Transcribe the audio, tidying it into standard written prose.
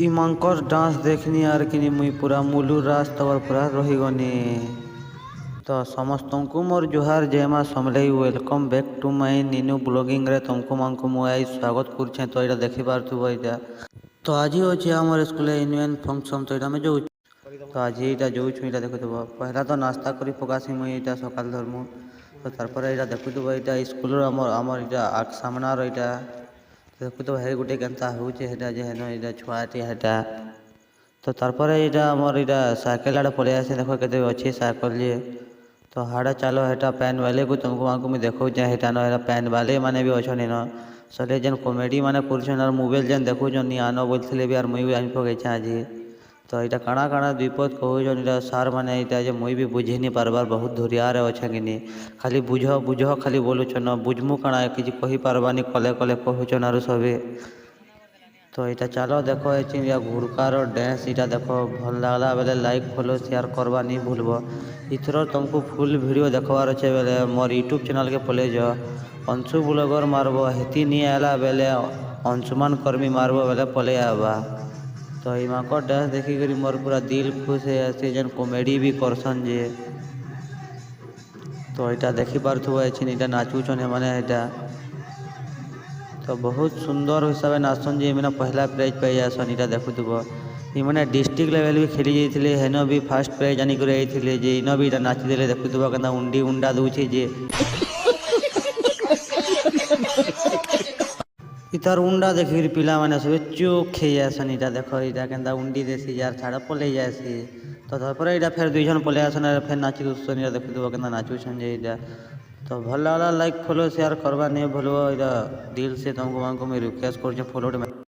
इमांकर dance देखनी यार कि मुई पूरा मुलू रास तवर पूरा रहीगनी। तो समस्त को मोर जुहार जय माँ Samalei welcome back to my Ninu blogging रे तुमको मांको मुई स्वागत करछे। तो यहाँ देखी पार्थुब यहाँ तो आज अच्छे आम स्कूल एनुअल फंक्शन तो यहाँ जो तो आज यहाँ जो यहाँ देखुव पहला तो नास्ता कर पकासी मुई यहाँ सकाल धर्मु। तो तारपर यहाँ देखुव यहाँ स्कूल आमर यहाँ सामनार यहाँ देखुव हे गोटे केन्ता होचे हेन छुआटे हेटा। तो तारपर यहाँ आमर यहाँ साइकेल आड़े पलि आसे देख के अच्छे साइकेल जे। तो हाड़ा चलो हेटा पैन वाले को तुमको वहाँ को मुझे देखो हेटा ना पैन वाले माने भी अच्छे न सले जेन कॉमेडी माने कर मोबाइल जेन देखो नि आनो बोलते भी यार मुई भी आन पकई आज। तो यहाँ काଣା काଣା विपद कहून सार मैंने यहाँ मुई भी बुझे नहीं पार्बार बहुत धुरियार अच्छे कि खाली बुझ बुझ खाली बोलुन बुझमु काଣା कि कही पार्बानी कले कले कहून आर सबे। तो यहाँ चलो देखो ये घुड़कार डांस यहाँ देखो भल लगला बेले लाइक फॉलो शेयर करवा नहीं भूलब। इथर तुमको फुल वीडियो देखवार अच्छे बेले मोर यूट्यूब चैनल के पले जाओ अंशु ब्लॉगर मारब हेती नहीं आला बेले अंशुमान कर्मी मारब बेले पले आवा। तो यहाँ को डांस देखिक मोर पूरा दिल खुश है जेन कॉमेडी भी करसन जे। तो यहाँ देखी पार्थुब यहाँ नाचुचन मैंने यहाँ तो बहुत सुंदर हिसाब से नाचन जे मैंने पहला प्राइज पाई जासन। यहाँ देखुव मैंने डिस्ट्रिक्ट लेवल भी खेली जाते हेन भी फास्ट प्राइज आनिक आते जे इन भी नाचिदे देखुव क्या उंडी उंडा दूचे जे इतार उंडा देखिक पिला माने सब चोख हो जासन। यहाँ देख यहाँ के उंडी देसी यार छाड़ पलि जासी। तो तारपर यहाँ फिर दुई जन पलि आसन फिर नाची दुसन यहाँ देखुव क्या नाचुसन जे यहाँ। तो भल लगला लाइक फॉलो शेयर करवा नहीं भूलो। दिल से तुमको मैं रिक्वेस्ट कर फॉलो